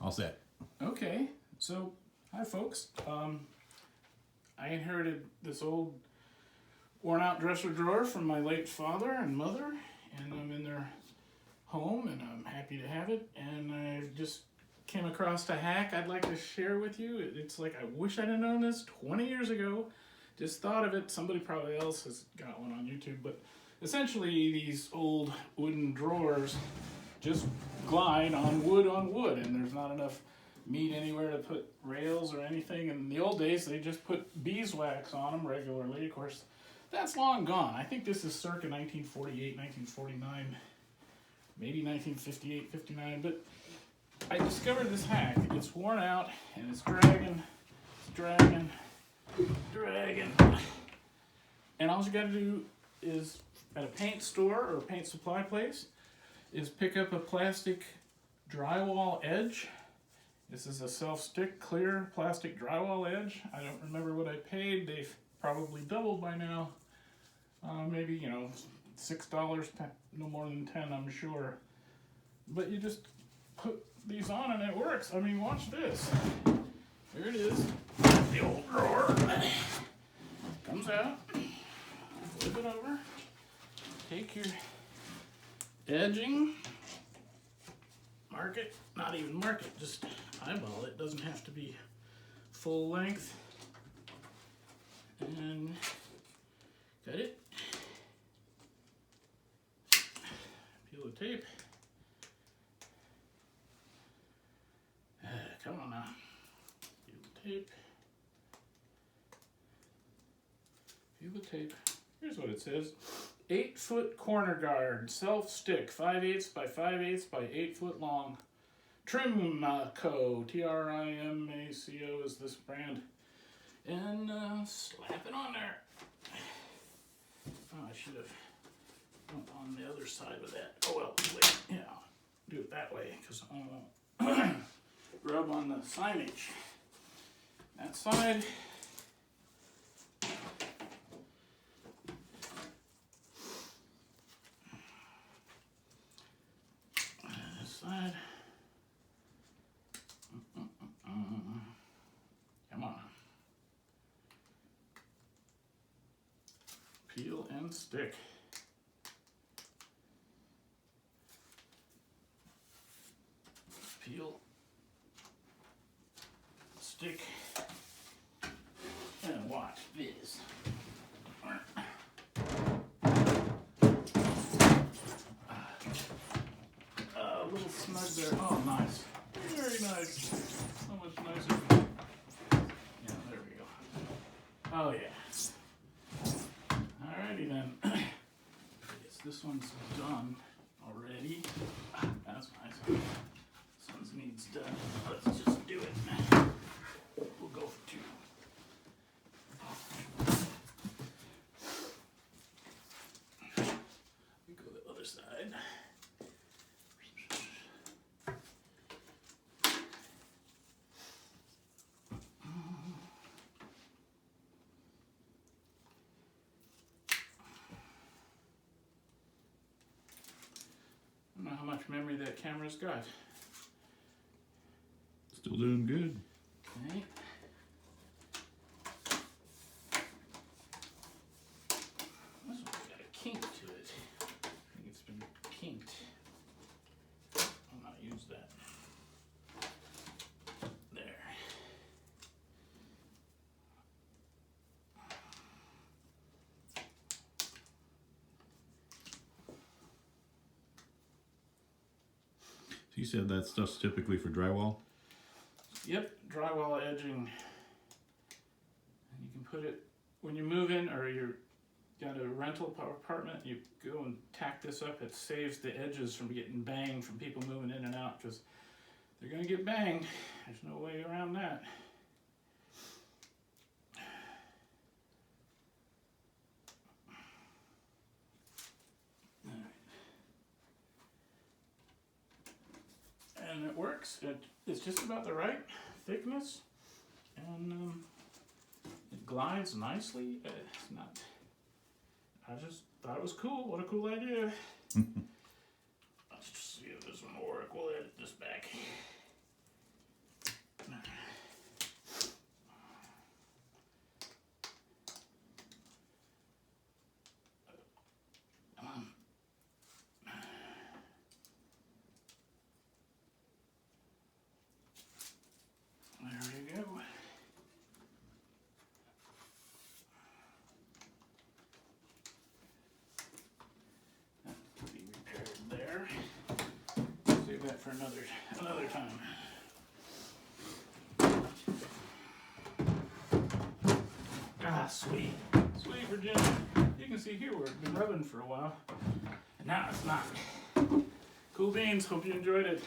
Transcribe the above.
All set. Okay, so hi folks. I inherited this old worn out dresser drawer from my late father and mother, and I'm in their home and I'm happy to have it. And I just came across a hack I'd like to share with you. It's like I wish I'd have known this 20 years ago. Just thought of it. Somebody probably else has got one on YouTube, but essentially these old wooden drawers just glide on wood, and there's not enough meat anywhere to put rails or anything. In the old days, they just put beeswax on them regularly. Of course, that's long gone. I think this is circa 1948, 1949, maybe 1958, 59. But I discovered this hack. It's worn out and it's dragging. And all you gotta do is, at a paint store or a paint supply place, is pick up a plastic drywall edge. This is a self-stick, clear plastic drywall edge. I don't remember what I paid. They've probably doubled by now. Maybe, $6, no more than 10, I'm sure. But you just put these on and it works. I mean, watch this. Here it is. The old drawer. Comes out. Flip it over. Take your edging. Mark it. Not even mark it, just eyeball it. Doesn't have to be full length. And cut it. Peel the tape. Come on now. Peel the tape. Peel the tape. Here's what it says. 8-foot corner guard, self-stick, 5/8 by 5/8 by 8 foot long. Trimmaco, Trimaco is this brand. And slap it on there. Oh, I should have went on the other side with that. Oh well, wait, yeah, do it that way because I won't rub on the signage. That side. This side. Come on. Peel and stick. Peel, stick, and watch this. A little snug there. Oh, nice. Very nice. So much nicer. Yeah, there we go. Oh, yeah. Alrighty then. I guess this one's done already. That's nice. This one needs done. Let's just do it. We'll go for 2. We go the other side. I don't know how much memory that camera's got. Still doing good. Okay. This one's got a kink to it. I think it's been kinked. I'll not use that. There. So you said that stuff's typically for drywall? Yep, drywall edging. And you can put it when you move in or you're got a rental apartment. You go and tack this up. It saves the edges from getting banged from people moving in and out because they're gonna get banged. There's no way around that. And it works. It's just about the right thickness, and it glides nicely. It's not. I just thought it was cool. What a cool idea! Let's just see if this one will work. We'll edit this back. that for another time. Ah, sweet Virginia. You can see here where it's been rubbing for a while, and now it's not. Cool beans. Hope you enjoyed it.